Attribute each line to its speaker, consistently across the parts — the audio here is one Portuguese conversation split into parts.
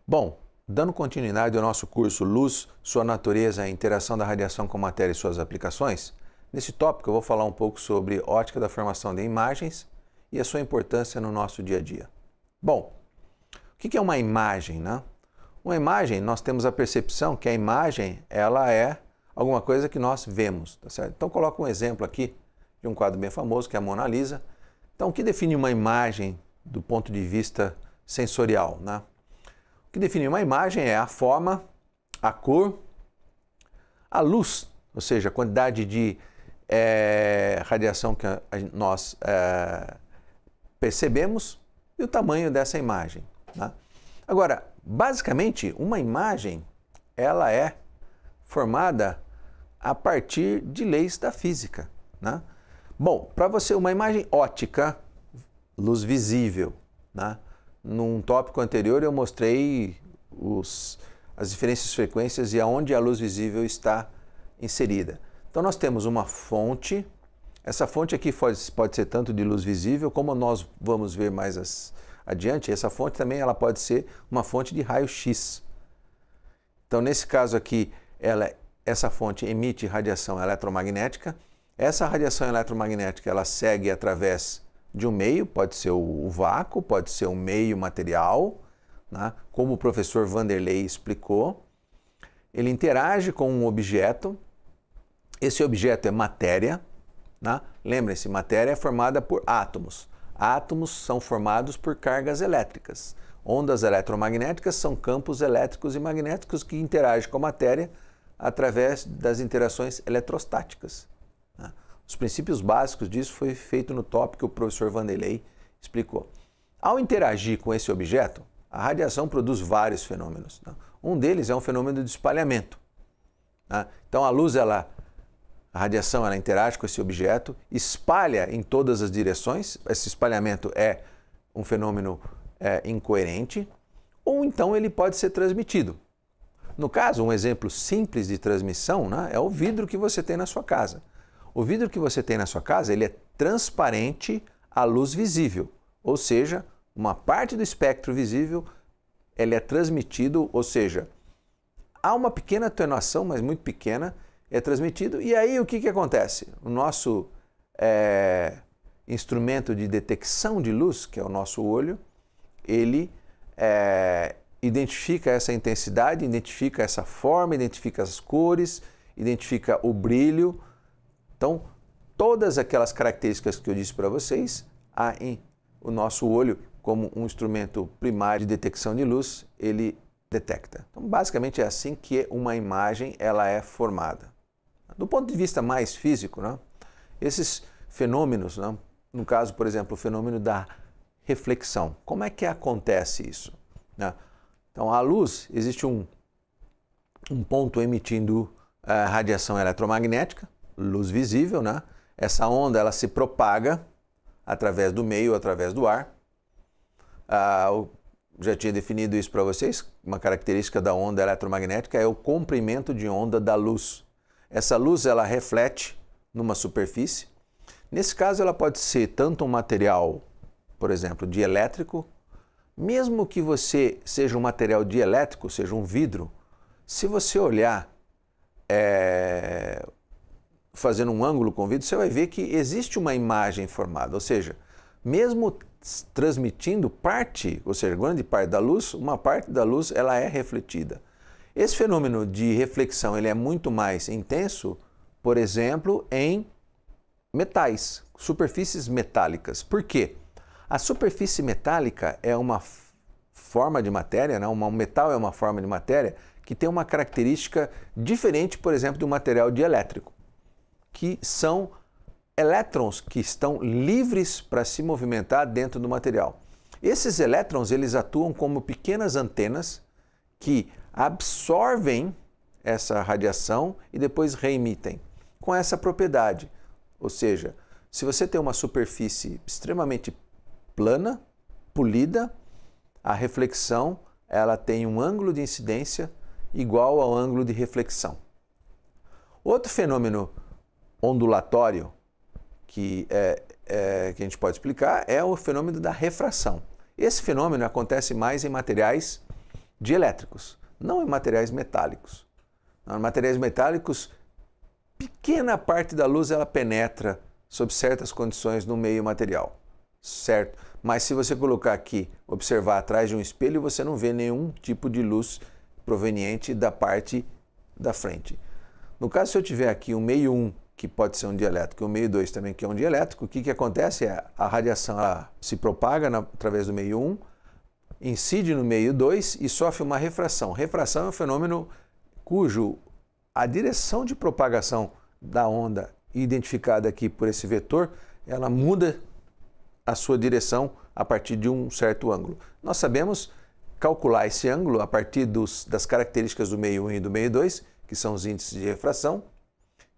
Speaker 1: Bom, dando continuidade ao nosso curso Luz, Sua Natureza e Interação da Radiação com a Matéria e Suas Aplicações, nesse tópico eu vou falar um pouco sobre ótica da formação de imagens e a sua importância no nosso dia a dia. Bom, o que é uma imagem, né? Uma imagem, nós temos a percepção que a imagem ela é alguma coisa que nós vemos, tá certo? Então coloco um exemplo aqui de um quadro bem famoso que é a Mona Lisa. Então o que define uma imagem do ponto de vista sensorial, né? O que define uma imagem é a forma, a cor, a luz, ou seja, a quantidade de radiação que nós percebemos e o tamanho dessa imagem, né? Agora, basicamente, uma imagem ela é formada a partir de leis da física, né? Bom, para você, uma imagem ótica, luz visível, né? Num tópico anterior eu mostrei as diferentes frequências e aonde a luz visível está inserida. Então nós temos uma fonte, essa fonte aqui pode ser tanto de luz visível, como nós vamos ver mais adiante, essa fonte também ela pode ser uma fonte de raio-x. Então nesse caso aqui, essa fonte emite radiação eletromagnética. Essa radiação eletromagnética ela segue através de um meio, pode ser o vácuo, pode ser um meio material, né? Como o professor Vanderlei explicou. Ele interage com um objeto, esse objeto é matéria, né? Lembrem-se, matéria é formada por átomos. Átomos são formados por cargas elétricas. Ondas eletromagnéticas são campos elétricos e magnéticos que interagem com a matéria através das interações eletrostáticas. Os princípios básicos disso foi feito no tópico que o professor Vanderlei explicou. Ao interagir com esse objeto, a radiação produz vários fenômenos. Um deles é um fenômeno de espalhamento. Então a luz, a radiação, ela interage com esse objeto, espalha em todas as direções. Esse espalhamento é um fenômeno incoerente, ou então ele pode ser transmitido. No caso, um exemplo simples de transmissão, né, é o vidro que você tem na sua casa. O vidro que você tem na sua casa, ele é transparente à luz visível, ou seja, uma parte do espectro visível ele é transmitido, ou seja, há uma pequena atenuação, mas muito pequena, é transmitido. E aí o que acontece? O nosso instrumento de detecção de luz, que é o nosso olho, ele identifica essa intensidade, identifica essa forma, identifica as cores, identifica o brilho. Então, todas aquelas características que eu disse para vocês, o nosso olho, como um instrumento primário de detecção de luz, ele detecta. Então, basicamente é assim que uma imagem ela é formada. Do ponto de vista mais físico, né, esses fenômenos, né, no caso, por exemplo, o fenômeno da reflexão, como é que acontece isso, né? Então, a luz, existe um ponto emitindo radiação eletromagnética, luz visível, né? Essa onda ela se propaga através do meio, através do ar. Eu já tinha definido isso para vocês. Uma característica da onda eletromagnética é o comprimento de onda da luz. Essa luz ela reflete numa superfície. Nesse caso, ela pode ser tanto um material, por exemplo, dielétrico, mesmo que você seja um material dielétrico, seja um vidro, se você olhar fazendo um ângulo com o vidro, você vai ver que existe uma imagem formada, ou seja, mesmo transmitindo parte, ou seja, grande parte da luz, uma parte da luz ela é refletida. Esse fenômeno de reflexão ele é muito mais intenso, por exemplo, em metais, superfícies metálicas. Por quê? A superfície metálica é uma forma de matéria, né? Um metal é uma forma de matéria que tem uma característica diferente, por exemplo, do material dielétrico, que são elétrons que estão livres para se movimentar dentro do material. Esses elétrons eles atuam como pequenas antenas que absorvem essa radiação e depois reemitem, com essa propriedade. Ou seja, se você tem uma superfície extremamente plana, polida, a reflexão ela tem um ângulo de incidência igual ao ângulo de reflexão. Outro fenômeno ondulatório que a gente pode explicar é o fenômeno da refração. Esse fenômeno acontece mais em materiais dielétricos, não em materiais metálicos. Em materiais metálicos, pequena parte da luz ela penetra sob certas condições no meio material, certo? Mas se você colocar aqui, observar atrás de um espelho, você não vê nenhum tipo de luz proveniente da parte da frente. No caso, se eu tiver aqui um meio 1, que pode ser um dielétrico, e um meio 2 também, que é um dielétrico, o que acontece é a radiação ela se propaga através do meio 1, incide no meio 2 e sofre uma refração. Refração é um fenômeno cujo a direção de propagação da onda identificada aqui por esse vetor, ela muda a sua direção a partir de um certo ângulo. Nós sabemos calcular esse ângulo a partir das características do meio 1 e do meio 2, que são os índices de refração,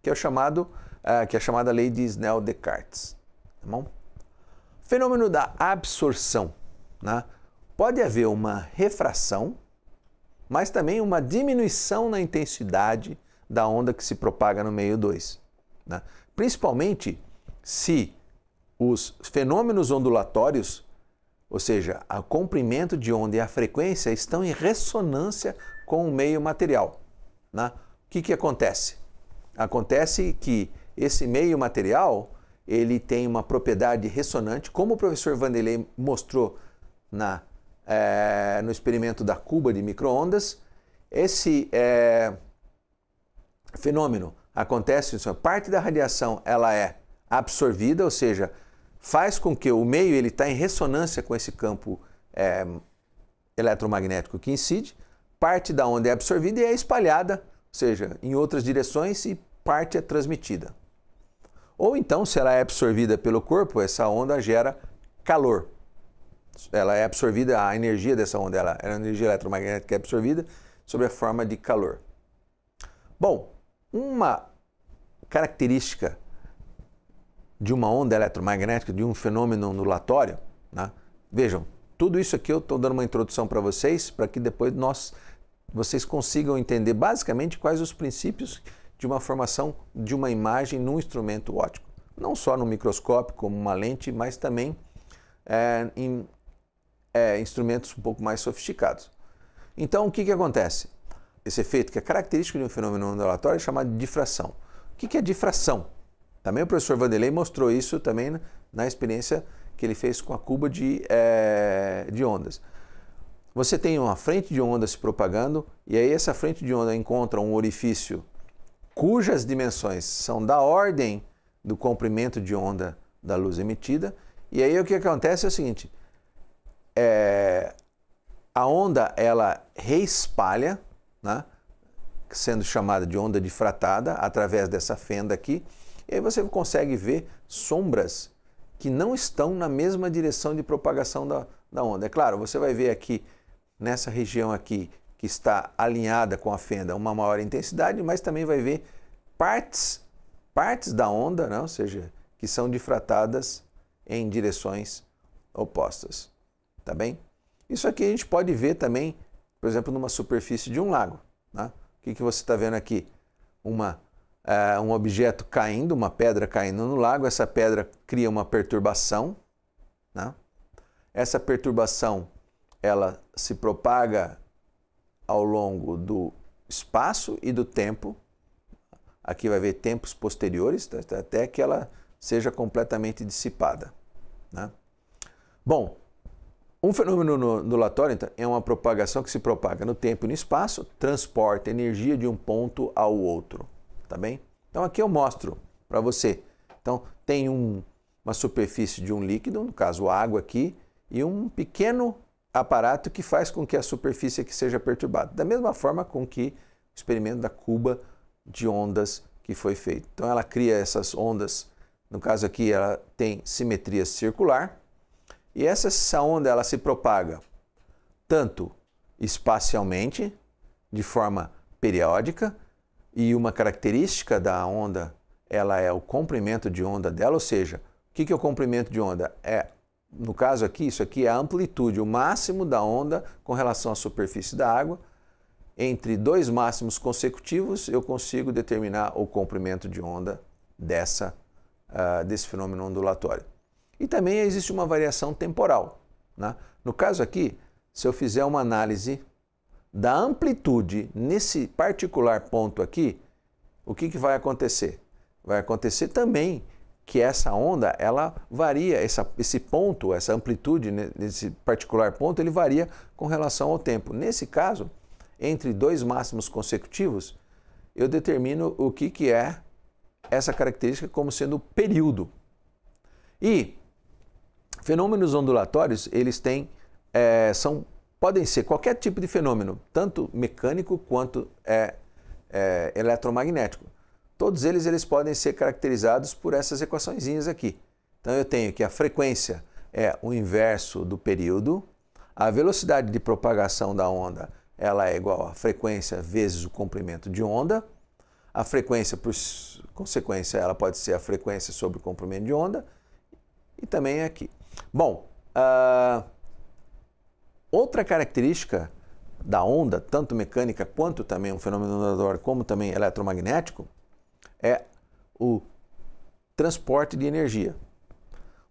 Speaker 1: que é a chamada lei de Snell-Descartes. Tá bom? Fenômeno da absorção, né? Pode haver uma refração, mas também uma diminuição na intensidade da onda que se propaga no meio 2. Né? Principalmente se os fenômenos ondulatórios, ou seja, o comprimento de onda e a frequência estão em ressonância com o meio material. Né? O que acontece? Acontece que esse meio material ele tem uma propriedade ressonante, como o professor Vanderlei mostrou no experimento da cuba de micro-ondas. Esse fenômeno acontece, parte da radiação ela é absorvida, ou seja, faz com que o meio ele está em ressonância com esse campo eletromagnético que incide, parte da onda é absorvida e é espalhada, ou seja, em outras direções, e parte é transmitida. Ou então, se ela é absorvida pelo corpo, essa onda gera calor. Ela é absorvida, a energia dessa onda, ela é a energia eletromagnética que é absorvida sob a forma de calor. Bom, uma característica de uma onda eletromagnética, de um fenômeno ondulatório, né? Vejam, tudo isso aqui eu estou dando uma introdução para vocês, para que depois vocês consigam entender basicamente quais os princípios de uma formação de uma imagem num instrumento óptico. Não só no microscópio, como uma lente, mas também em instrumentos um pouco mais sofisticados. Então, o que acontece? Esse efeito, que é característico de um fenômeno ondulatório, é chamado de difração. O que é difração? Também o professor Vanderlei mostrou isso também na experiência que ele fez com a cuba de ondas. Você tem uma frente de onda se propagando, e aí essa frente de onda encontra um orifício cujas dimensões são da ordem do comprimento de onda da luz emitida, e aí o que acontece é o seguinte, a onda ela reespalha, né, sendo chamada de onda difratada, através dessa fenda aqui, e aí você consegue ver sombras que não estão na mesma direção de propagação da onda. É claro, você vai ver aqui, nessa região aqui, que está alinhada com a fenda, uma maior intensidade, mas também vai ver partes da onda, né? Ou seja, que são difratadas em direções opostas. Tá bem? Isso aqui a gente pode ver também, por exemplo, numa superfície de um lago. Né? O que você está vendo aqui? Um objeto caindo, uma pedra caindo no lago, essa pedra cria uma perturbação. Né? Essa perturbação ela se propaga ao longo do espaço e do tempo. Aqui vai ver tempos posteriores, até que ela seja completamente dissipada. Né? Bom, um fenômeno ondulatório então, é uma propagação que se propaga no tempo e no espaço, transporta energia de um ponto ao outro. Tá bem? Então aqui eu mostro para você. Então tem uma superfície de um líquido, no caso água aqui, e um pequeno aparato que faz com que a superfície aqui seja perturbada. Da mesma forma com que o experimento da cuba de ondas que foi feito. Então ela cria essas ondas, no caso aqui ela tem simetria circular, e essa onda ela se propaga tanto espacialmente, de forma periódica, e uma característica da onda ela é o comprimento de onda dela, ou seja, o que é o comprimento de onda? No caso aqui, isso aqui é a amplitude, o máximo da onda com relação à superfície da água. Entre dois máximos consecutivos, eu consigo determinar o comprimento de onda desse fenômeno ondulatório. E também existe uma variação temporal. Né? No caso aqui, se eu fizer uma análise da amplitude nesse particular ponto aqui, o que vai acontecer? Vai acontecer também que essa onda, ela varia, esse ponto, essa amplitude nesse particular ponto, ele varia com relação ao tempo. Nesse caso, entre dois máximos consecutivos, eu determino o que é essa característica como sendo o período. E fenômenos ondulatórios, eles têm, podem ser qualquer tipo de fenômeno, tanto mecânico quanto eletromagnético. Todos eles podem ser caracterizados por essas equaçõezinhas aqui. Então eu tenho que a frequência é o inverso do período, a velocidade de propagação da onda ela é igual a frequência vezes o comprimento de onda, a frequência, por consequência, ela pode ser a frequência sobre o comprimento de onda, e também aqui. Bom, outra característica da onda, tanto mecânica quanto também um fenômeno ondulatório, como também eletromagnético, é o transporte de energia.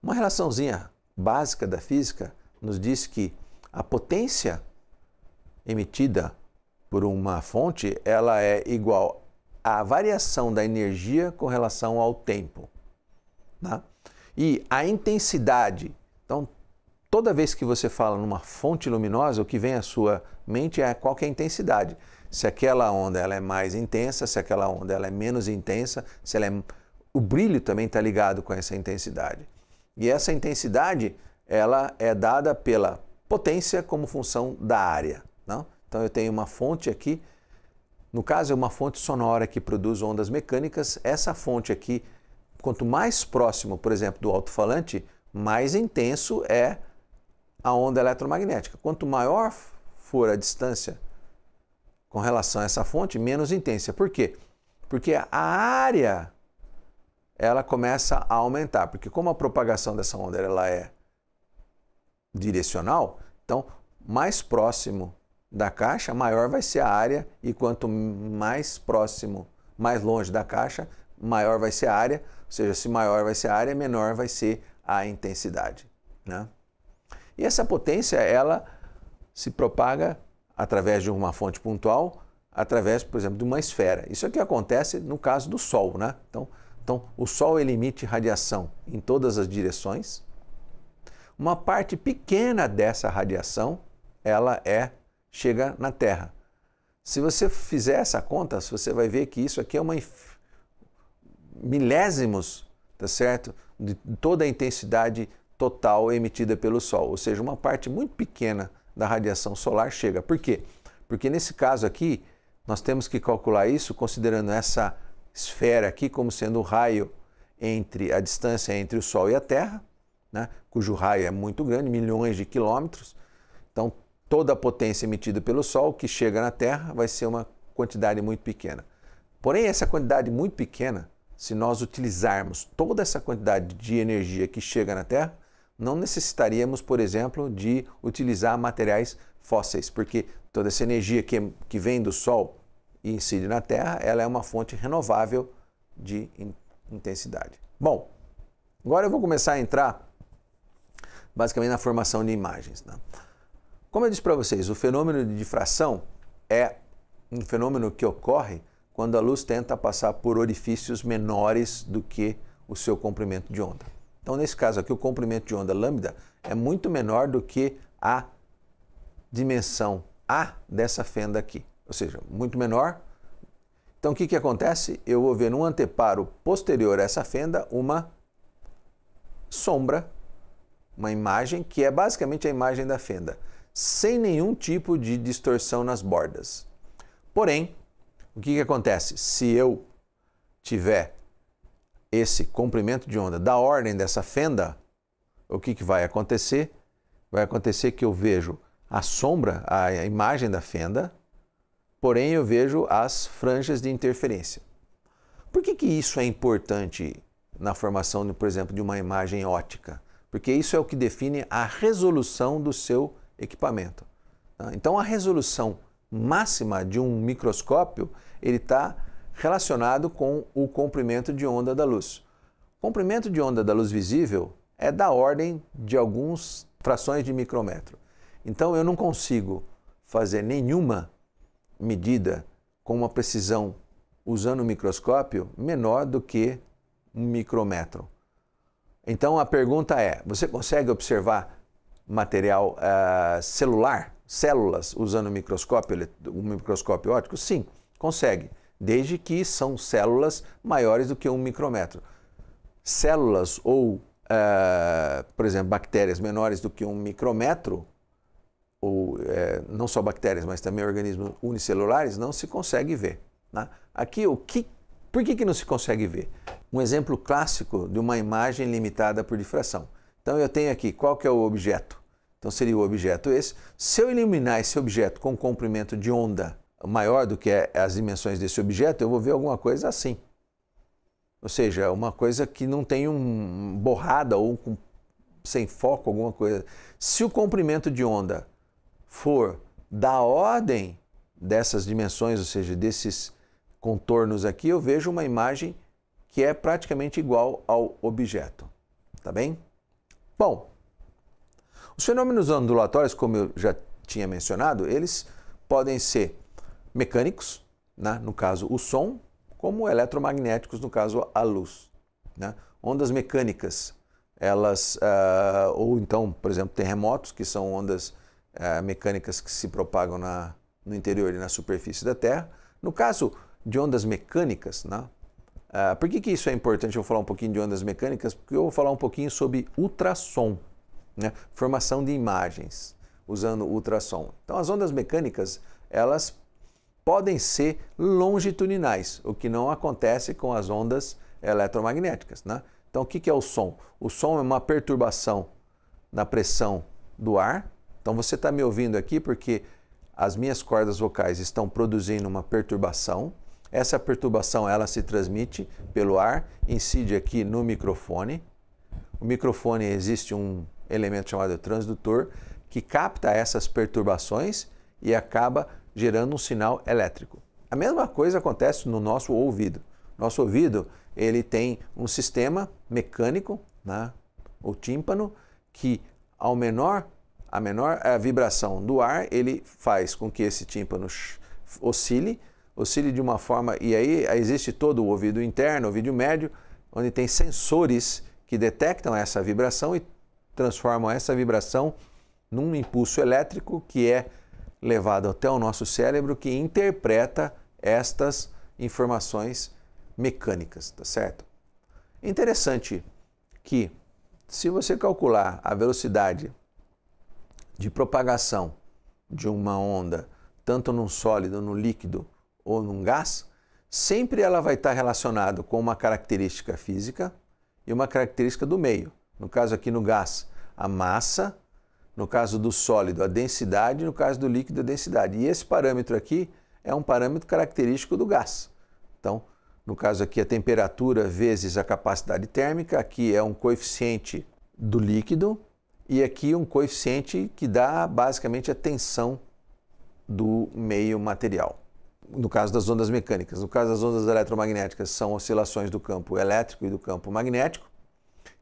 Speaker 1: Uma relaçãozinha básica da física nos diz que a potência emitida por uma fonte, ela é igual à variação da energia com relação ao tempo. Né? E a intensidade, então, toda vez que você fala numa fonte luminosa, o que vem à sua mente é qual que é a intensidade. Se aquela onda ela é mais intensa, se aquela onda ela é menos intensa, se ela o brilho também está ligado com essa intensidade. E essa intensidade ela é dada pela potência como função da área. Não? Então eu tenho uma fonte aqui, no caso é uma fonte sonora que produz ondas mecânicas. Essa fonte aqui, quanto mais próximo, por exemplo, do alto-falante, mais intenso é a onda eletromagnética. Quanto maior for a distância com relação a essa fonte, menos intensa. Por quê? Porque a área ela começa a aumentar, porque como a propagação dessa onda ela é direcional, então mais próximo da caixa, maior vai ser a área, e quanto mais próximo, mais longe da caixa, maior vai ser a área, ou seja, se maior vai ser a área, menor vai ser a intensidade. Né? E essa potência, ela se propaga através de uma fonte pontual, através, por exemplo, de uma esfera. Isso aqui acontece no caso do Sol, né? Então o Sol ele emite radiação em todas as direções. Uma parte pequena dessa radiação, ela chega na Terra. Se você fizer essa conta, você vai ver que isso aqui é uma milésimos, tá certo? De toda a intensidade total emitida pelo Sol. Ou seja, uma parte muito pequena da radiação solar chega. Por quê? Porque nesse caso aqui, nós temos que calcular isso considerando essa esfera aqui como sendo o raio a distância entre o Sol e a Terra, né, cujo raio é muito grande, milhões de quilômetros. Então, toda a potência emitida pelo Sol que chega na Terra vai ser uma quantidade muito pequena. Porém, essa quantidade muito pequena, se nós utilizarmos toda essa quantidade de energia que chega na Terra, não necessitaríamos, por exemplo, de utilizar materiais fósseis, porque toda essa energia que vem do Sol e incide na Terra, ela é uma fonte renovável de intensidade. Bom, agora eu vou começar a entrar basicamente na formação de imagens. Né? Como eu disse para vocês, o fenômeno de difração é um fenômeno que ocorre quando a luz tenta passar por orifícios menores do que o seu comprimento de onda. Então, nesse caso aqui, o comprimento de onda lambda é muito menor do que a dimensão A dessa fenda aqui, ou seja, muito menor. Então, o que acontece? Eu vou ver no anteparo posterior a essa fenda uma sombra, uma imagem que é basicamente a imagem da fenda, sem nenhum tipo de distorção nas bordas. Porém, o que acontece? Se eu tiver esse comprimento de onda da ordem dessa fenda, o que vai acontecer? Vai acontecer que eu vejo a sombra, a imagem da fenda, porém eu vejo as franjas de interferência. Por que isso é importante na formação, por exemplo, de uma imagem óptica? Porque isso é o que define a resolução do seu equipamento. Então, a resolução máxima de um microscópio, ele está relacionado com o comprimento de onda da luz. O comprimento de onda da luz visível é da ordem de algumas frações de micrômetro. Então eu não consigo fazer nenhuma medida com uma precisão usando um microscópio menor do que um micrômetro. Então a pergunta é, você consegue observar material celular, células, usando um microscópio óptico? Sim, consegue, desde que são células maiores do que um micrômetro. Células ou, por exemplo, bactérias menores do que um micrômetro, ou não só bactérias, mas também organismos unicelulares, não se consegue ver. Né? Aqui, por que não se consegue ver? Um exemplo clássico de uma imagem limitada por difração. Então eu tenho aqui, qual que é o objeto? Então seria o objeto esse. Se eu iluminar esse objeto com um comprimento de onda maior do que as dimensões desse objeto, eu vou ver alguma coisa assim. Ou seja, uma coisa que não tem borrada ou sem foco, alguma coisa. Se o comprimento de onda for da ordem dessas dimensões, ou seja, desses contornos aqui, eu vejo uma imagem que é praticamente igual ao objeto. Tá bem? Bom, os fenômenos ondulatórios, como eu já tinha mencionado, eles podem ser mecânicos, né? No caso o som, como eletromagnéticos, no caso a luz. Né? Ondas mecânicas, elas, ou então, por exemplo, terremotos, que são ondas mecânicas que se propagam no interior e na superfície da Terra. No caso de ondas mecânicas, né? Por que isso é importante eu falar um pouquinho de ondas mecânicas? Porque eu vou falar um pouquinho sobre ultrassom, né? Formação de imagens usando ultrassom. Então as ondas mecânicas, elas podem ser longitudinais, o que não acontece com as ondas eletromagnéticas. Né? Então o que é o som? O som é uma perturbação na pressão do ar. Então você está me ouvindo aqui porque as minhas cordas vocais estão produzindo uma perturbação. Essa perturbação ela se transmite pelo ar, incide aqui no microfone. O microfone existe um elemento chamado transdutor que capta essas perturbações e acaba gerando um sinal elétrico. A mesma coisa acontece no nosso ouvido. Nosso ouvido ele tem um sistema mecânico, né, o tímpano, que a menor vibração do ar, ele faz com que esse tímpano oscile de uma forma, e aí existe todo o ouvido interno, o ouvido médio, onde tem sensores que detectam essa vibração e transformam essa vibração num impulso elétrico que é levado até o nosso cérebro, que interpreta estas informações mecânicas, tá certo? Interessante que, se você calcular a velocidade de propagação de uma onda, tanto num sólido, no líquido ou num gás, sempre ela vai estar relacionada com uma característica física e uma característica do meio. No caso aqui no gás, a massa, no caso do sólido, a densidade, no caso do líquido, a densidade. E esse parâmetro aqui é um parâmetro característico do gás. Então, no caso aqui, a temperatura vezes a capacidade térmica, aqui é um coeficiente do líquido e aqui um coeficiente que dá basicamente a tensão do meio material. No caso das ondas mecânicas. No caso das ondas eletromagnéticas, são oscilações do campo elétrico e do campo magnético,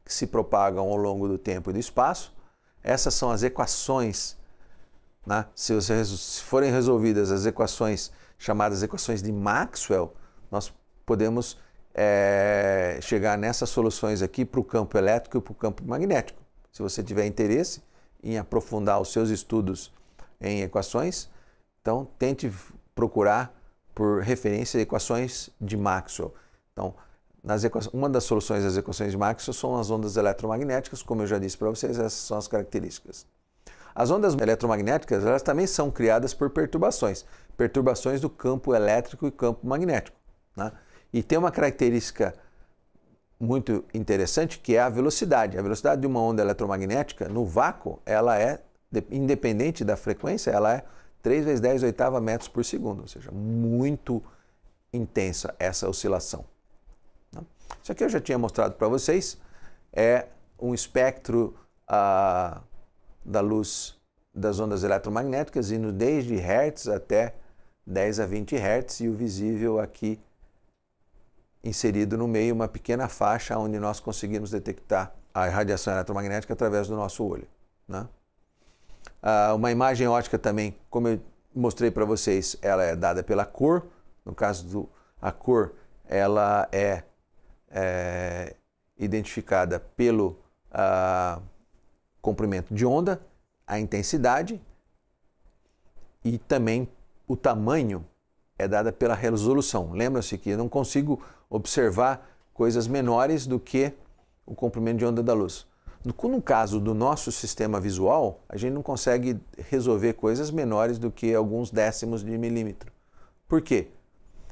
Speaker 1: que se propagam ao longo do tempo e do espaço. Essas são as equações, né? Se forem resolvidas as equações chamadas equações de Maxwell, nós podemos chegar nessas soluções aqui para o campo elétrico e para o campo magnético. Se você tiver interesse em aprofundar os seus estudos em equações, então tente procurar por referência equações de Maxwell. Então, uma das soluções das equações de Maxwell são as ondas eletromagnéticas, como eu já disse para vocês, essas são as características. As ondas eletromagnéticas, elas também são criadas por perturbações do campo elétrico e campo magnético. Né? E tem uma característica muito interessante que é a velocidade. A velocidade de uma onda eletromagnética no vácuo, ela é, independente da frequência, ela é 3 vezes 10 oitava metros por segundo, ou seja, muito intensa essa oscilação. Isso aqui eu já tinha mostrado para vocês, é um espectro da luz das ondas eletromagnéticas, indo desde Hertz até 10 a 20 Hertz, e o visível aqui inserido no meio, uma pequena faixa onde nós conseguimos detectar a radiação eletromagnética através do nosso olho. Né? Uma imagem ótica também, como eu mostrei para vocês, ela é dada pela cor. No caso a cor, ela é identificada pelo comprimento de onda, a intensidade, e também o tamanho é dada pela resolução. Lembra-se que eu não consigo observar coisas menores do que o comprimento de onda da luz. No caso do nosso sistema visual, a gente não consegue resolver coisas menores do que alguns décimos de milímetro. Por quê?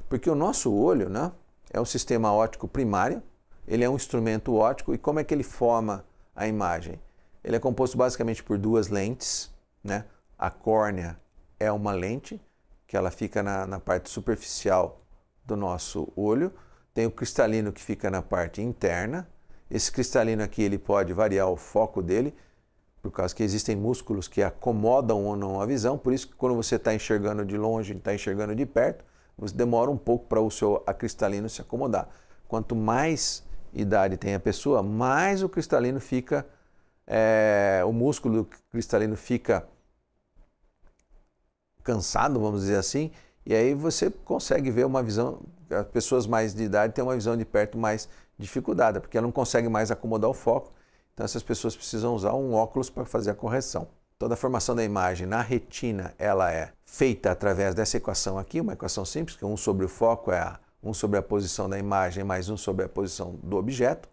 Speaker 1: Porque o nosso olho, né, é um sistema óptico primário, ele é um instrumento óptico, e como é que ele forma a imagem? Ele é composto basicamente por duas lentes, né? A córnea é uma lente, que ela fica na parte superficial do nosso olho, tem o cristalino que fica na parte interna. Esse cristalino aqui ele pode variar o foco dele, por causa que existem músculos que acomodam ou não a visão, por isso que quando você está enxergando de longe, está enxergando de perto, você demora um pouco para o seu cristalino se acomodar. Quanto mais idade tem a pessoa, mais o cristalino fica, o músculo cristalino fica cansado, vamos dizer assim, e aí você consegue ver uma visão. As pessoas mais de idade têm uma visão de perto mais dificuldade, porque ela não consegue mais acomodar o foco, então essas pessoas precisam usar um óculos para fazer a correção. Toda a formação da imagem na retina, ela é feita através dessa equação aqui, uma equação simples, que 1 sobre o foco é 1 sobre a posição da imagem mais 1 sobre a posição do objeto.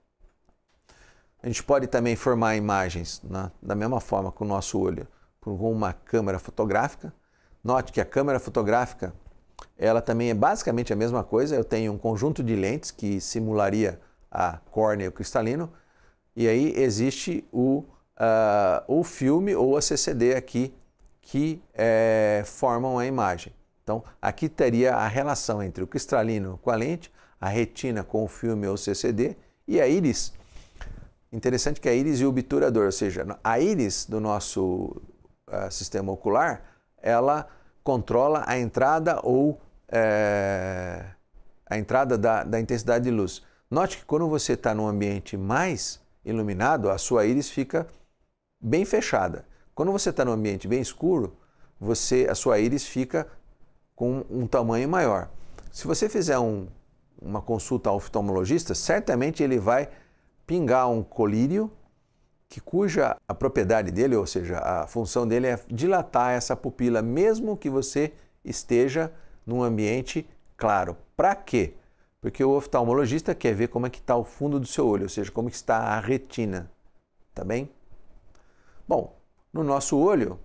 Speaker 1: A gente pode também formar imagens da mesma forma com o nosso olho, com uma câmera fotográfica. Note que a câmera fotográfica, ela também é basicamente a mesma coisa. Eu tenho um conjunto de lentes que simularia a córnea e o cristalino, e aí existe o filme ou a CCD aqui que formam a imagem. Então, aqui teria a relação entre o cristalino com a lente, a retina com o filme ou CCD, e a íris. Interessante que a íris e o obturador, ou seja, a íris do nosso sistema ocular, ela controla a entrada ou a entrada da intensidade de luz. Note que quando você está num ambiente mais iluminado, a sua íris fica bem fechada. Quando você está num ambiente bem escuro, a sua íris fica com um tamanho maior. Se você fizer uma consulta ao oftalmologista, certamente ele vai pingar um colírio cuja a propriedade dele, ou seja, a função dele é dilatar essa pupila, mesmo que você esteja num ambiente claro. Para quê? Porque o oftalmologista quer ver como é que está o fundo do seu olho, ou seja, como está a retina, tá bem? Bom, no nosso olho,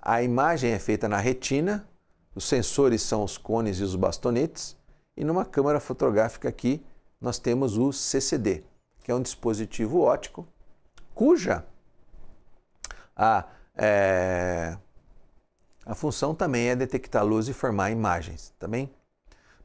Speaker 1: a imagem é feita na retina, os sensores são os cones e os bastonetes, e numa câmera fotográfica aqui nós temos o CCD, que é um dispositivo óptico, cuja a função também é detectar luz e formar imagens, tá bem?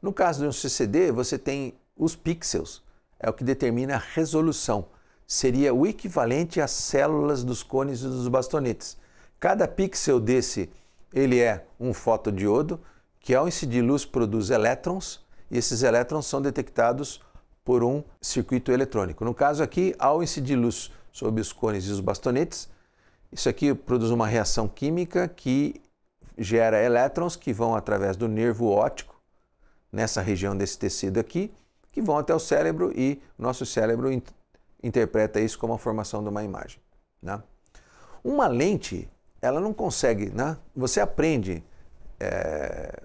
Speaker 1: No caso de um CCD, você tem os pixels, é o que determina a resolução. Seria o equivalente às células dos cones e dos bastonetes. Cada pixel desse, ele é um fotodiodo, que ao incidir luz produz elétrons, e esses elétrons são detectados por um circuito eletrônico. No caso aqui, ao incidir luz sobre os cones e os bastonetes, isso aqui produz uma reação química que gera elétrons que vão através do nervo óptico, nessa região desse tecido aqui, que vão até o cérebro, e o nosso cérebro interpreta isso como a formação de uma imagem, né? Uma lente, ela não consegue, né? Você aprende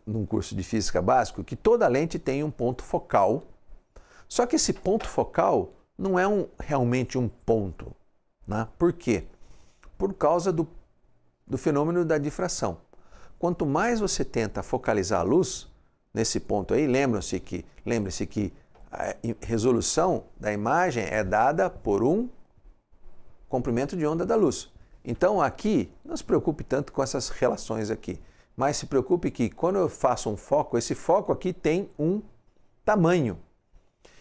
Speaker 1: num curso de física básico que toda lente tem um ponto focal, só que esse ponto focal não é realmente um ponto, né? Por quê? Por causa do fenômeno da difração. Quanto mais você tenta focalizar a luz nesse ponto aí, lembre-se que a resolução da imagem é dada por um comprimento de onda da luz. Então aqui, não se preocupe tanto com essas relações aqui, mas se preocupe que quando eu faço um foco, esse foco aqui tem um tamanho.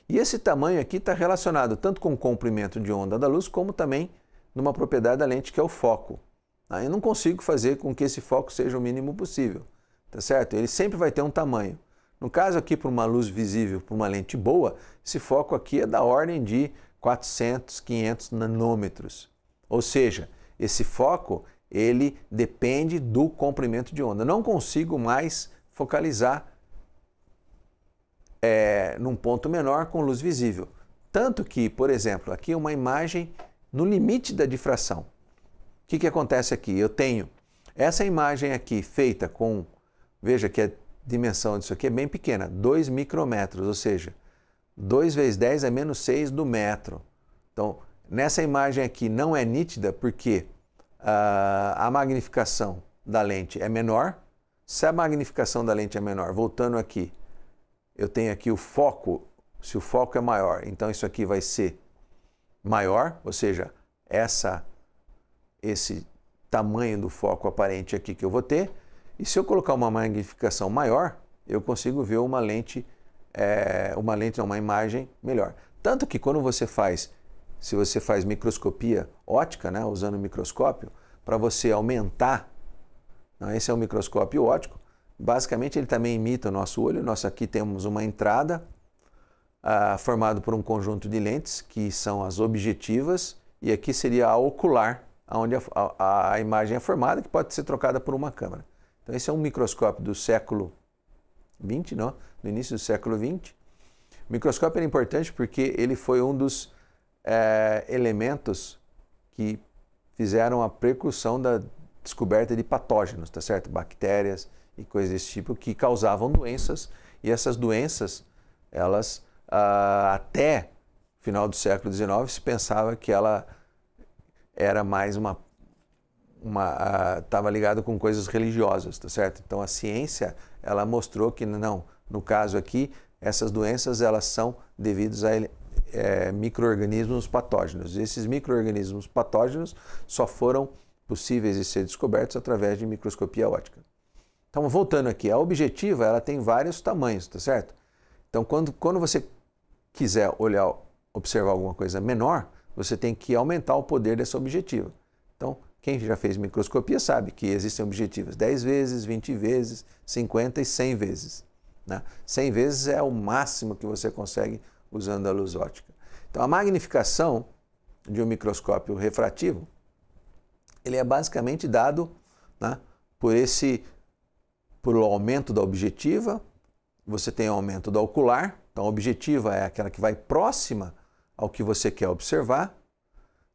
Speaker 1: E esse tamanho aqui está relacionado tanto com o comprimento de onda da luz, como também numa propriedade da lente que é o foco. Eu não consigo fazer com que esse foco seja o mínimo possível, tá certo? Ele sempre vai ter um tamanho. No caso aqui, para uma luz visível, para uma lente boa, esse foco aqui é da ordem de 400, 500 nanômetros. Ou seja, esse foco ele depende do comprimento de onda. Não consigo mais focalizar num ponto menor com luz visível. Tanto que, por exemplo, aqui uma imagem no limite da difração. O que acontece aqui? Eu tenho essa imagem aqui feita com, veja que a dimensão disso aqui é bem pequena, 2 micrômetros, ou seja, 2 vezes 10 é menos 6 do metro. Então, nessa imagem aqui não é nítida porque a magnificação da lente é menor. Se a magnificação da lente é menor, voltando aqui, eu tenho aqui o foco, se o foco é maior, então isso aqui vai ser maior, ou seja, esse tamanho do foco aparente aqui que eu vou ter. E se eu colocar uma magnificação maior, eu consigo ver uma imagem melhor. Tanto que quando você faz, se você faz microscopia óptica, né, usando o microscópio, para você aumentar, esse é um microscópio óptico, basicamente ele também imita o nosso olho. Nós aqui temos uma entrada formado por um conjunto de lentes, que são as objetivas, e aqui seria a ocular, onde a imagem é formada, que pode ser trocada por uma câmera. Então esse é um microscópio do século XX, no início do século XX. O microscópio era importante porque ele foi um dos elementos que fizeram a precursão da descoberta de patógenos, tá certo? Bactérias e coisas desse tipo que causavam doenças, e essas doenças, elas até o final do século XIX se pensava que ela era mais estava ligado com coisas religiosas, tá certo? Então a ciência, ela mostrou que não, no caso aqui, essas doenças elas são devidas a micro-organismos patógenos. E esses micro-organismos patógenos só foram possíveis de ser descobertos através de microscopia óptica. Então, voltando aqui, a objetiva ela tem vários tamanhos, tá certo? Então, quando você quiser observar alguma coisa menor, você tem que aumentar o poder dessa objetiva. Então, quem já fez microscopia sabe que existem objetivas 10 vezes, 20 vezes, 50 e 100 vezes. Né? 100 vezes é o máximo que você consegue usando a luz óptica. Então, a magnificação de um microscópio refrativo, ele é basicamente dado, né, por o aumento da objetiva. Você tem o aumento da ocular. Então, a objetiva é aquela que vai próxima ao que você quer observar.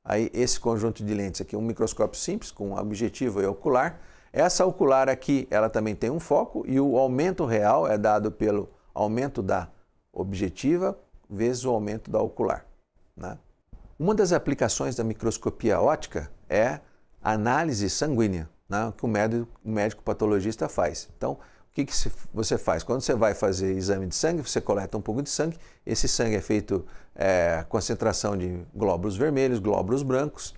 Speaker 1: Aí, esse conjunto de lentes aqui é um microscópio simples, com objetivo e ocular. Essa ocular aqui, ela também tem um foco, e o aumento real é dado pelo aumento da objetiva vezes o aumento da ocular. Né? Uma das aplicações da microscopia óptica é a análise sanguínea, né, que o médico patologista faz. Então, o que você faz? Quando você vai fazer exame de sangue, você coleta um pouco de sangue. Esse sangue é feito concentração de glóbulos vermelhos, glóbulos brancos.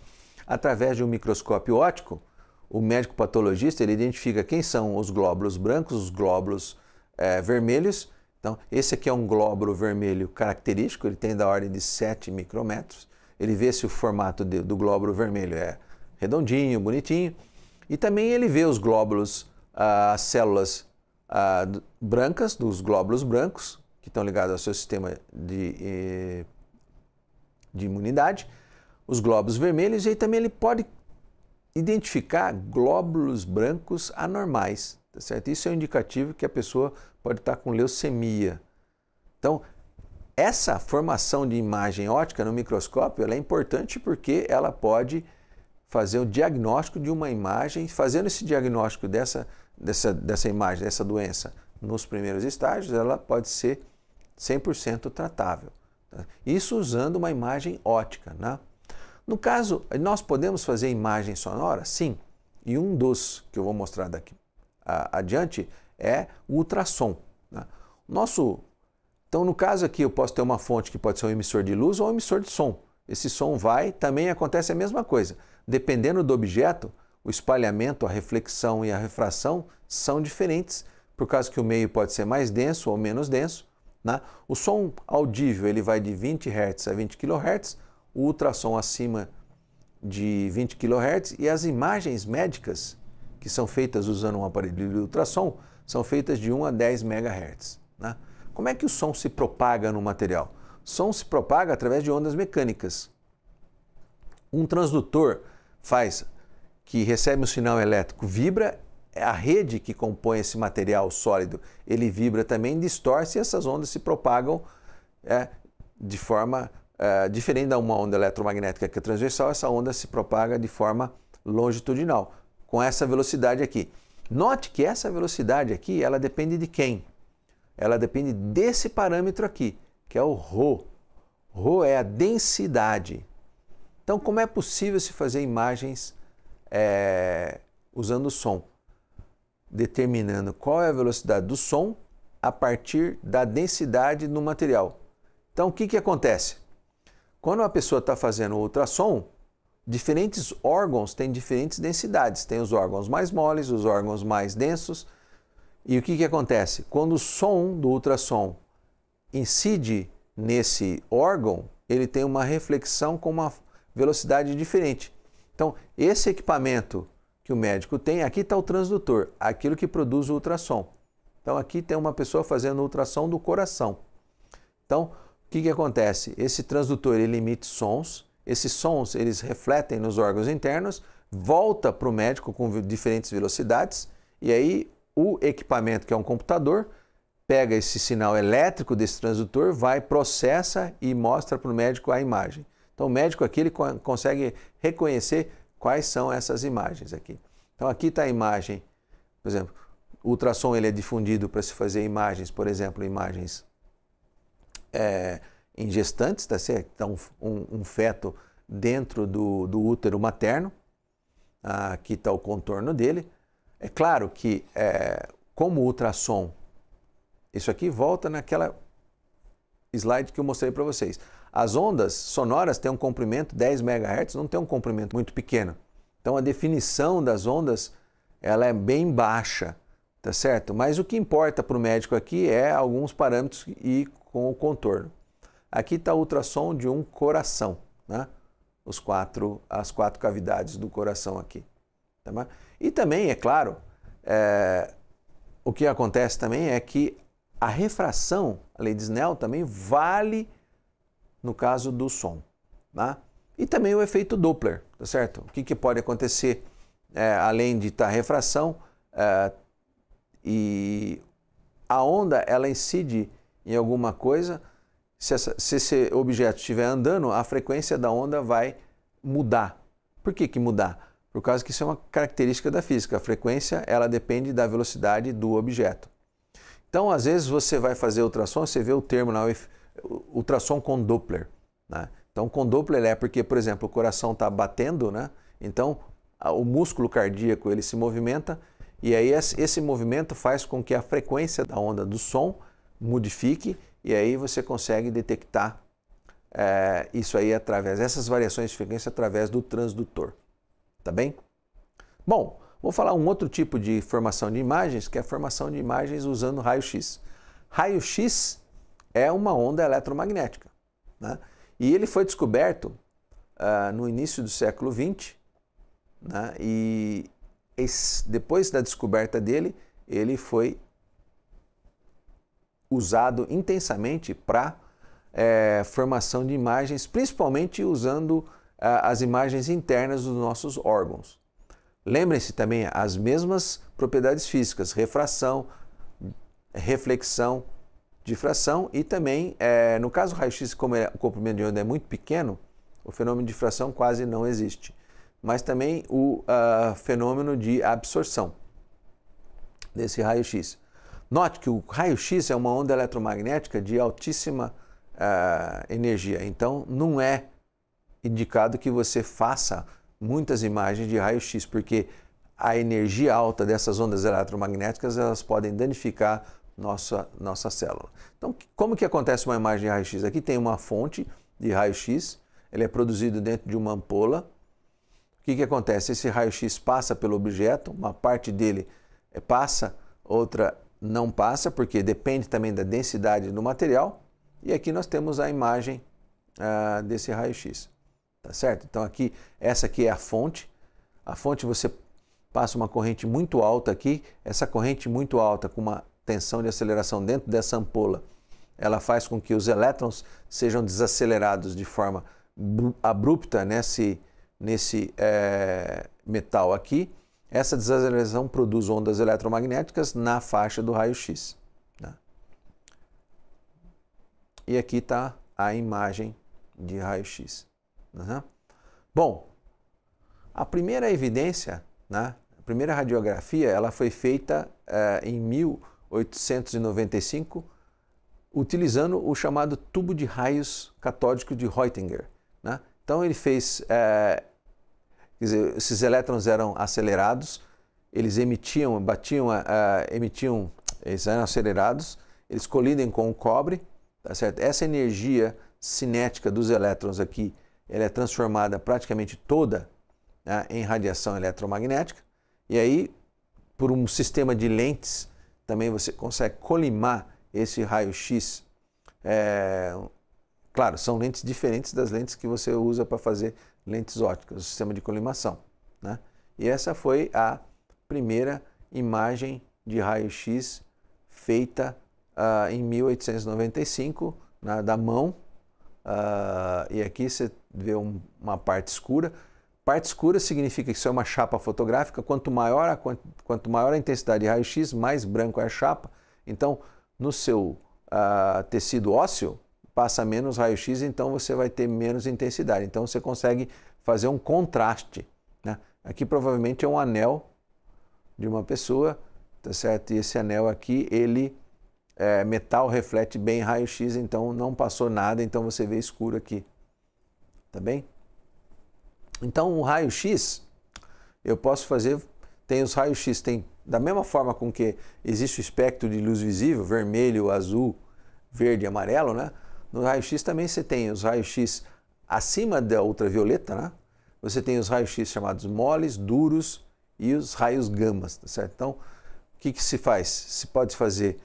Speaker 1: Através de um microscópio óptico, o médico patologista ele identifica quem são os glóbulos brancos, os glóbulos vermelhos. Então, esse aqui é um glóbulo vermelho característico, ele tem da ordem de 7 micrômetros. Ele vê se o formato do glóbulo vermelho é redondinho, bonitinho. E também ele vê os glóbulos, as células brancas, dos glóbulos brancos, que estão ligados ao seu sistema de imunidade, os glóbulos vermelhos, e aí também ele pode identificar glóbulos brancos anormais, tá certo? Isso é um indicativo que a pessoa pode estar com leucemia. Então, essa formação de imagem óptica no microscópio ela é importante porque ela pode fazer o diagnóstico de uma imagem. Fazendo esse diagnóstico dessa imagem, dessa doença, nos primeiros estágios, ela pode ser 100% tratável. Tá? Isso usando uma imagem óptica. Né? No caso, nós podemos fazer imagem sonora? Sim. E um dos que eu vou mostrar daqui adiante é o ultrassom. Né? Então, no caso aqui, eu posso ter uma fonte que pode ser um emissor de luz ou um emissor de som. Esse som também acontece a mesma coisa. Dependendo do objeto, o espalhamento, a reflexão e a refração são diferentes, por causa que o meio pode ser mais denso ou menos denso. Né? O som audível ele vai de 20 Hz a 20 kHz, o ultrassom acima de 20 kHz, e as imagens médicas, que são feitas usando um aparelho de ultrassom, são feitas de 1 a 10 MHz. Né? Como é que o som se propaga no material? O som se propaga através de ondas mecânicas. Um transdutor faz que recebe um sinal elétrico vibra, a rede que compõe esse material sólido, ele vibra também, distorce e essas ondas se propagam de forma diferente da uma onda eletromagnética que é transversal, essa onda se propaga de forma longitudinal, com essa velocidade aqui. Note que essa velocidade aqui, ela depende de quem? Ela depende desse parâmetro aqui, que é o ρ. ρ é a densidade. Então, como é possível se fazer imagens usando o som? Determinando qual é a velocidade do som a partir da densidade no material. Então, o que acontece? Quando uma pessoa está fazendo ultrassom, diferentes órgãos têm diferentes densidades. Tem os órgãos mais moles, os órgãos mais densos. E o que acontece? Quando o som do ultrassom incide nesse órgão, ele tem uma reflexão com uma velocidade diferente. Então, esse equipamento que o médico tem, aqui está o transdutor, aquilo que produz o ultrassom. Então, aqui tem uma pessoa fazendo ultrassom do coração. Então, o que acontece? Esse transdutor, ele emite sons, esses sons, eles refletem nos órgãos internos, volta para o médico com diferentes velocidades, e aí o equipamento, que é um computador, pega esse sinal elétrico desse transdutor, vai, processa e mostra para o médico a imagem. Então, o médico aqui ele consegue reconhecer quais são essas imagens aqui. Então, aqui está a imagem, por exemplo, o ultrassom ele é difundido para se fazer imagens, por exemplo, imagens em gestantes, tá certo? Então, um feto dentro do útero materno, aqui está o contorno dele. É claro que, como ultrassom, isso aqui volta naquela slide que eu mostrei para vocês. As ondas sonoras têm um comprimento 10 MHz, não tem um comprimento muito pequeno. Então a definição das ondas ela é bem baixa, tá certo? Mas o que importa para o médico aqui é alguns parâmetros e com o contorno. Aqui está o ultrassom de um coração, né? As quatro cavidades do coração aqui. Tá bom? E também, é claro, o que acontece também é que a refração, a lei de Snell, também vale no caso do som. Tá? E também o efeito Doppler, tá certo? O que pode acontecer além de estar refração e a onda ela incide em alguma coisa, se esse objeto estiver andando, a frequência da onda vai mudar. Por que mudar? Por causa que isso é uma característica da física. A frequência ela depende da velocidade do objeto. Então, às vezes, você vai fazer ultrassom, você vê o termo lá, ultrassom com Doppler. Né? Então, com Doppler é porque, por exemplo, o coração está batendo, né? Então o músculo cardíaco ele se movimenta e aí esse movimento faz com que a frequência da onda do som modifique e aí você consegue detectar isso aí através dessas variações de frequência através do transdutor. Tá bem? Bom, vou falar um outro tipo de formação de imagens, que é a formação de imagens usando raio-x. Raio-x é uma onda eletromagnética, né? E ele foi descoberto no início do século XX, né? E depois da descoberta dele, ele foi usado intensamente para formação de imagens, principalmente usando as imagens internas dos nossos órgãos. Lembrem-se também as mesmas propriedades físicas, refração, reflexão, difração e também, no caso do raio-x, como o comprimento de onda é muito pequeno, o fenômeno de difração quase não existe. Mas também o fenômeno de absorção desse raio-x. Note que o raio-x é uma onda eletromagnética de altíssima energia, então não é indicado que você faça muitas imagens de raio-x, porque a energia alta dessas ondas eletromagnéticas elas podem danificar nossa célula. Então, como que acontece uma imagem de raio-x? Aqui tem uma fonte de raio-x, ele é produzido dentro de uma ampola. O que acontece? Esse raio-x passa pelo objeto, uma parte dele passa, outra não passa, porque depende também da densidade do material. E aqui nós temos a imagem desse raio-x. Tá certo? Então essa aqui é a fonte. A fonte você passa uma corrente muito alta aqui. Essa corrente muito alta com uma tensão de aceleração dentro dessa ampola, ela faz com que os elétrons sejam desacelerados de forma abrupta metal aqui, essa desaceleração produz ondas eletromagnéticas na faixa do raio-x. Né? E aqui está a imagem de raio-x. Uhum. Bom, a primeira evidência, né, a primeira radiografia, ela foi feita em 1895, utilizando o chamado tubo de raios catódico de Röntgen. Né? Então ele fez, quer dizer, esses elétrons eram acelerados, eles emitiam, eles eram acelerados, eles colidem com o cobre, tá certo? Essa energia cinética dos elétrons aqui, ela é transformada praticamente toda, né, em radiação eletromagnética, e aí, por um sistema de lentes, também você consegue colimar esse raio-x. Claro, são lentes diferentes das lentes que você usa para fazer lentes ópticas, o sistema de colimação. Né? E essa foi a primeira imagem de raio-x feita em 1895, da mão. E aqui você vê uma parte escura. Parte escura significa que isso é uma chapa fotográfica. Quanto maior a intensidade de raio-x, mais branco é a chapa. Então, no seu tecido ósseo, passa menos raio-x, então você vai ter menos intensidade. Então, você consegue fazer um contraste. Né? Aqui, provavelmente, é um anel de uma pessoa, tá certo? E esse anel aqui, metal reflete bem raio-x, então não passou nada, então você vê escuro aqui. Tá bem? Então, o raio-x, eu posso fazer, tem os raios-x, da mesma forma com que existe o espectro de luz visível, vermelho, azul, verde e amarelo, né? No raio-x também você tem os raios-x acima da ultravioleta, né? Você tem os raios-x chamados moles, duros e os raios gamas, tá certo? Então, o que se faz? Se pode fazer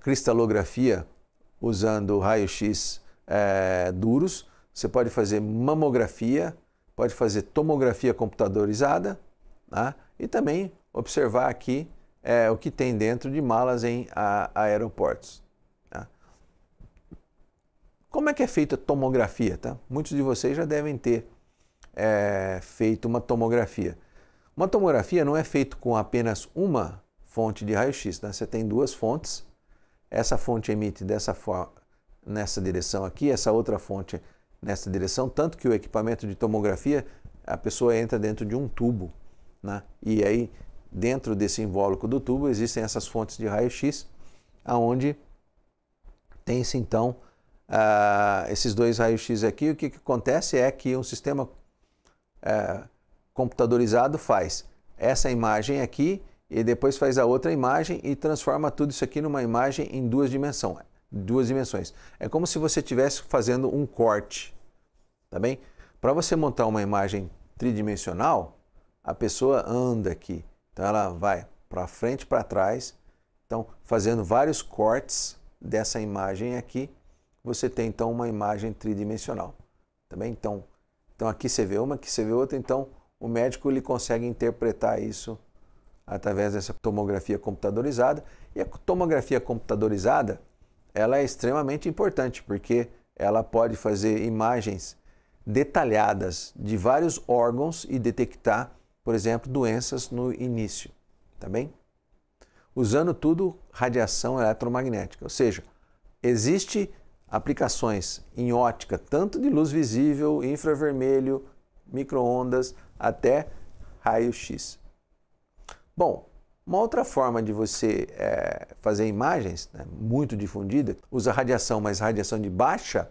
Speaker 1: cristalografia usando raio-x duros, você pode fazer mamografia, pode fazer tomografia computadorizada, né? E também observar aqui o que tem dentro de malas em aeroportos. Tá? Como é que é feita a tomografia? Tá? Muitos de vocês já devem ter feito uma tomografia. Uma tomografia não é feita com apenas uma fonte de raio-x. Né? Você tem duas fontes. Essa fonte emite dessa forma, nessa direção aqui, essa outra fonte nessa direção, tanto que o equipamento de tomografia, a pessoa entra dentro de um tubo, né? E aí, dentro desse invólucro do tubo, existem essas fontes de raio-x, aonde tem-se então esses dois raios-x aqui. O que acontece é que um sistema computadorizado faz essa imagem aqui e depois faz a outra imagem e transforma tudo isso aqui numa imagem em duas dimensões. É como se você estivesse fazendo um corte, tá bem? Para você montar uma imagem tridimensional, a pessoa anda aqui. Então ela vai para frente e para trás. Então, fazendo vários cortes dessa imagem aqui, você tem então uma imagem tridimensional, tá bem? Então aqui você vê uma, aqui você vê outra. Então, o médico ele consegue interpretar isso através dessa tomografia computadorizada. E a tomografia computadorizada, ela é extremamente importante, porque ela pode fazer imagens detalhadas de vários órgãos e detectar, por exemplo, doenças no início, tá bem? Usando tudo radiação eletromagnética, ou seja, existe aplicações em ótica, tanto de luz visível, infravermelho, micro-ondas, até raio-x. Bom, uma outra forma de você fazer imagens, né, muito difundida, usa radiação, mas radiação de baixa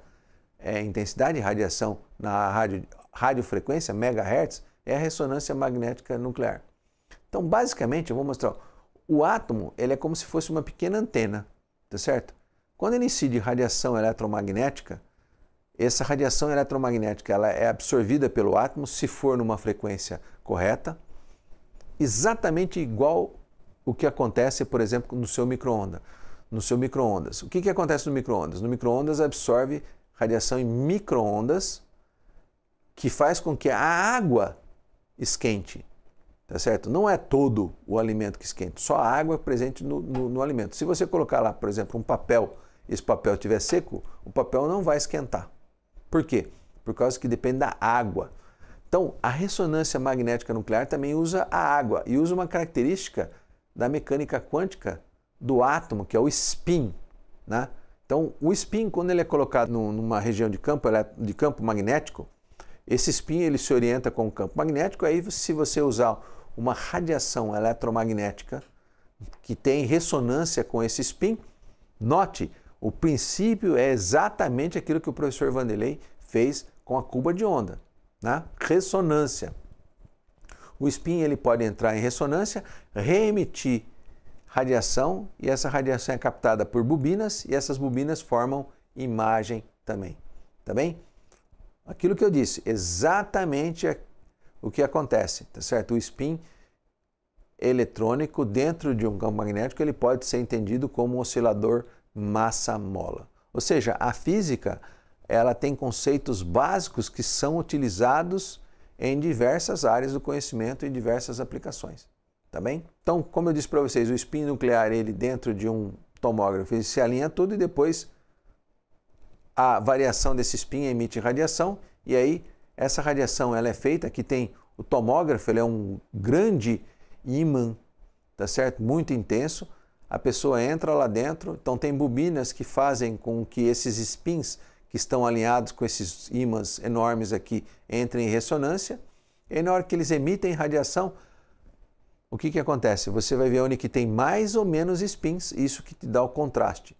Speaker 1: intensidade, radiação na radiofrequência, megahertz, é a ressonância magnética nuclear. Então, basicamente, eu vou mostrar, o átomo ele é como se fosse uma pequena antena, tá certo? Quando ele incide radiação eletromagnética, essa radiação eletromagnética ela é absorvida pelo átomo se for numa frequência correta, exatamente igual o que acontece, por exemplo, no seu micro-ondas. O que acontece no micro-ondas? No micro-ondas absorve radiação em micro-ondas que faz com que a água esquente, tá certo? Não é todo o alimento que esquenta, só a água presente no alimento. Se você colocar lá, por exemplo, um papel, e esse papel estiver seco, o papel não vai esquentar. Por quê? Por causa que depende da água. Então, a ressonância magnética nuclear também usa a água e usa uma característica da mecânica quântica do átomo, que é o spin, né? Então, o spin, quando ele é colocado numa região de campo magnético, esse spin ele se orienta com o campo magnético, aí se você usar uma radiação eletromagnética que tem ressonância com esse spin, note, o princípio é exatamente aquilo que o professor Vanderlei fez com a cuba de onda, né? Ressonância. O spin ele pode entrar em ressonância, reemitir radiação, e essa radiação é captada por bobinas, e essas bobinas formam imagem também. Tá bem? Aquilo que eu disse, exatamente o que acontece, tá certo? O spin eletrônico dentro de um campo magnético, ele pode ser entendido como um oscilador massa-mola. Ou seja, a física, ela tem conceitos básicos que são utilizados em diversas áreas do conhecimento e diversas aplicações. Tá bem? Então, como eu disse para vocês, o spin nuclear, ele dentro de um tomógrafo, ele se alinha tudo e depois a variação desse spin emite radiação, e aí essa radiação ela é feita, que tem o tomógrafo, ele é um grande ímã, tá certo? Muito intenso. A pessoa entra lá dentro, então tem bobinas que fazem com que esses spins que estão alinhados com esses ímãs enormes aqui entrem em ressonância, e na hora que eles emitem radiação, o que acontece? Você vai ver onde que tem mais ou menos spins, isso que te dá o contraste.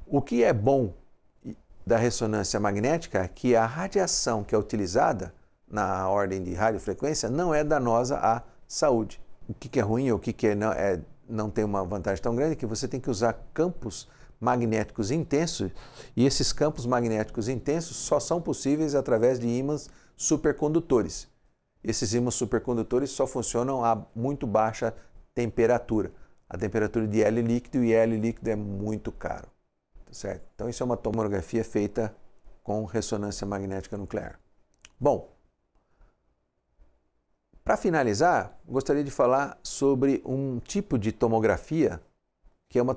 Speaker 1: O que é bom da ressonância magnética é que a radiação que é utilizada na ordem de radiofrequência não é danosa à saúde. O que é ruim ou o que não tem uma vantagem tão grande é que você tem que usar campos magnéticos intensos, e esses campos magnéticos intensos só são possíveis através de ímãs supercondutores. Esses ímãs supercondutores só funcionam a muito baixa temperatura, a temperatura de hélio líquido, e hélio líquido é muito caro, tá certo? Então isso é uma tomografia feita com ressonância magnética nuclear. Bom, para finalizar, gostaria de falar sobre um tipo de tomografia, que é uma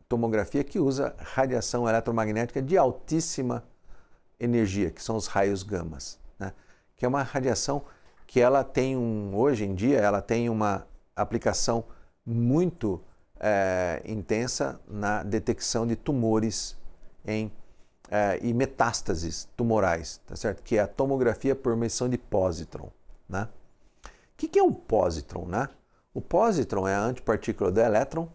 Speaker 1: tomografia que usa radiação eletromagnética de altíssima energia, que são os raios gamas, né? Que é uma radiação que ela tem hoje em dia, ela tem uma aplicação muito intensa na detecção de tumores e metástases tumorais, tá certo? Que é a tomografia por emissão de pósitron, né? O que é o pósitron, né? O pósitron é a antipartícula do elétron,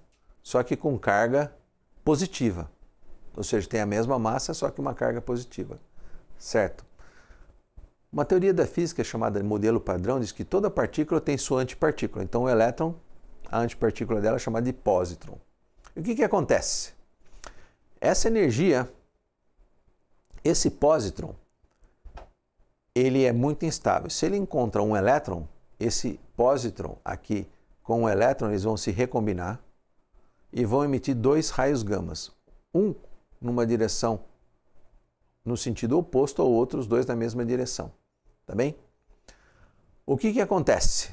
Speaker 1: só que com carga positiva. Ou seja, tem a mesma massa, só que uma carga positiva, certo? Uma teoria da física chamada modelo padrão diz que toda partícula tem sua antipartícula. Então o elétron, a antipartícula dela é chamada de pósitron. E o que acontece? Essa energia, esse pósitron, ele é muito instável. Se ele encontra um elétron, esse pósitron aqui com o elétron, eles vão se recombinar e vão emitir dois raios gamas. Um numa direção no sentido oposto ao outro, os dois na mesma direção. Tá bem? O que acontece?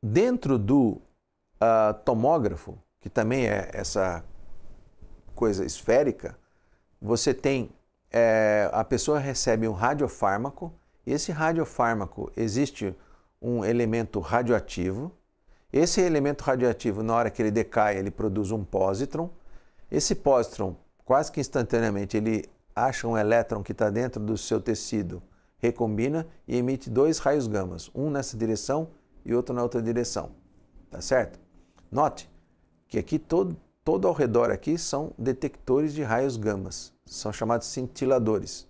Speaker 1: Dentro do tomógrafo, que também é essa coisa esférica, você tem, a pessoa recebe um radiofármaco, e esse radiofármaco existe um elemento radioativo. Esse elemento radioativo, na hora que ele decai, ele produz um pósitron. Esse pósitron, quase que instantaneamente, ele acha um elétron que está dentro do seu tecido, recombina e emite dois raios gamas, um nessa direção e outro na outra direção. Tá certo? Note que aqui todo ao redor aqui são detectores de raios gamas, são chamados cintiladores.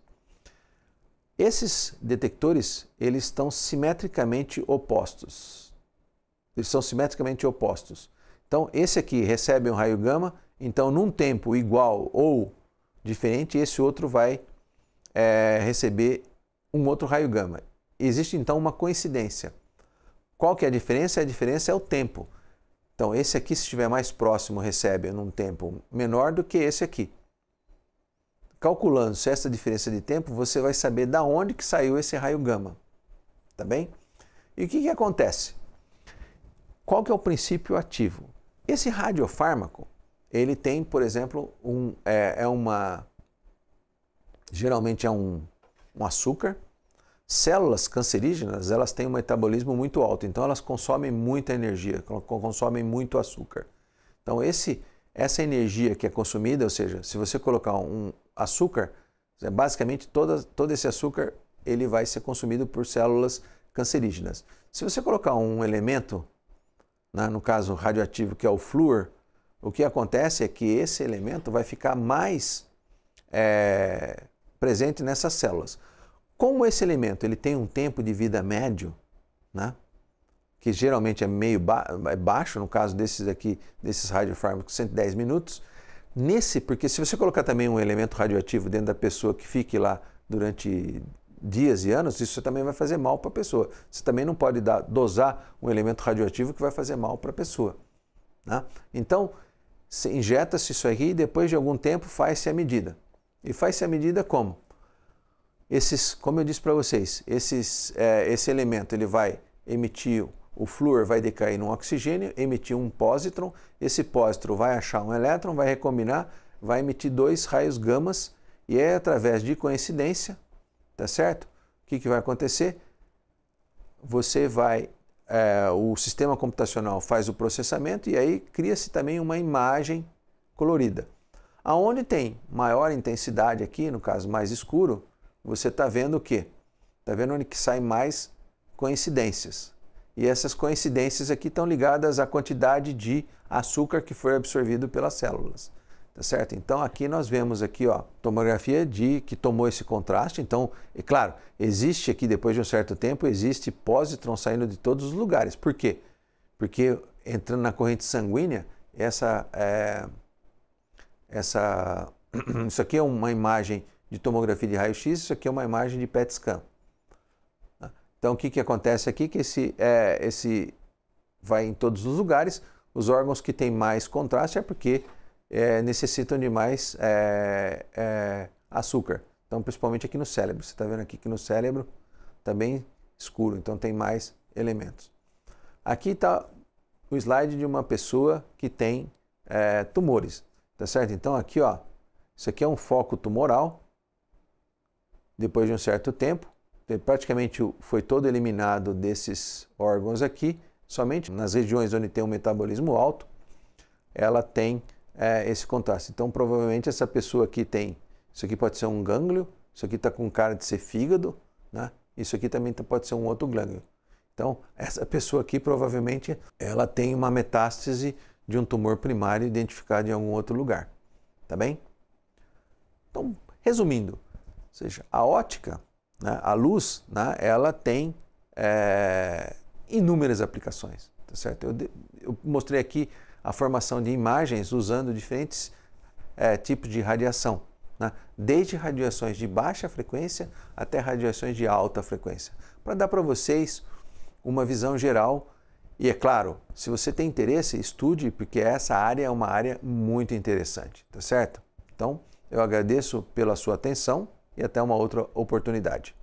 Speaker 1: Esses detectores, eles estão simetricamente opostos. Eles são simetricamente opostos. Então, esse aqui recebe um raio gama, então num tempo igual ou diferente, esse outro vai receber um outro raio gama. Existe então uma coincidência. Qual que é a diferença? A diferença é o tempo. Então, esse aqui, se estiver mais próximo, recebe num tempo menor do que esse aqui. Calculando se essa diferença de tempo, você vai saber da onde que saiu esse raio gama. Tá bem? E o que acontece? Qual que é o princípio ativo? Esse radiofármaco, ele tem, por exemplo, geralmente é um um açúcar. Células cancerígenas, elas têm um metabolismo muito alto, então elas consomem muita energia, consomem muito açúcar. Então essa energia que é consumida, ou seja, se você colocar um açúcar, basicamente todo esse açúcar ele vai ser consumido por células cancerígenas. Se você colocar um elemento, né, no caso radioativo, que é o flúor, o que acontece é que esse elemento vai ficar mais presente nessas células. Como esse elemento ele tem um tempo de vida médio, né, que geralmente é meio baixo, no caso desses radiofármacos, 110 minutos, porque se você colocar também um elemento radioativo dentro da pessoa que fique lá durante dias e anos, isso também vai fazer mal para a pessoa. Você também não pode dosar um elemento radioativo que vai fazer mal para a pessoa, né? Então, injeta-se isso aqui e depois de algum tempo faz-se a medida. E faz-se a medida como? Como eu disse para vocês, esse elemento ele vai emitir, o flúor vai decair no oxigênio, emitir um pósitron, esse pósitron vai achar um elétron, vai recombinar, vai emitir 2 raios gamas e é através de coincidência, tá certo? O que vai acontecer? O sistema computacional faz o processamento e aí cria-se também uma imagem colorida. Aonde tem maior intensidade aqui, no caso mais escuro, você está vendo o quê? Está vendo onde que sai mais coincidências. E essas coincidências aqui estão ligadas à quantidade de açúcar que foi absorvido pelas células. Tá certo? Então aqui nós vemos aqui, ó, tomografia que tomou esse contraste. Então, é claro, existe aqui depois de um certo tempo, existe pósitron saindo de todos os lugares. Por quê? Porque entrando na corrente sanguínea, isso aqui é uma imagem de tomografia de raio-x, isso aqui é uma imagem de PET scan. Então o que acontece aqui? Que esse vai em todos os lugares. Os órgãos que têm mais contraste é porque necessitam de mais açúcar. Então principalmente aqui no cérebro. Você está vendo aqui que no cérebro está bem escuro, então tem mais elementos. Aqui está o slide de uma pessoa que tem tumores, tá certo? Então aqui, ó, isso aqui é um foco tumoral. Depois de um certo tempo, praticamente foi todo eliminado desses órgãos aqui, somente nas regiões onde tem um metabolismo alto, ela tem esse contraste. Então, provavelmente essa pessoa aqui tem, isso aqui pode ser um gânglio, isso aqui está com cara de ser fígado, né? Isso aqui também pode ser um outro gânglio. Então, essa pessoa aqui, provavelmente, ela tem uma metástase de um tumor primário identificado em algum outro lugar, tá bem? Então, resumindo, ou seja, a ótica, né, a luz, né, ela tem inúmeras aplicações, tá certo? Eu mostrei aqui a formação de imagens usando diferentes tipos de radiação, né, desde radiações de baixa frequência até radiações de alta frequência, para dar para vocês uma visão geral. E é claro, se você tem interesse, estude, porque essa área é uma área muito interessante, tá certo? Então, eu agradeço pela sua atenção e até uma outra oportunidade.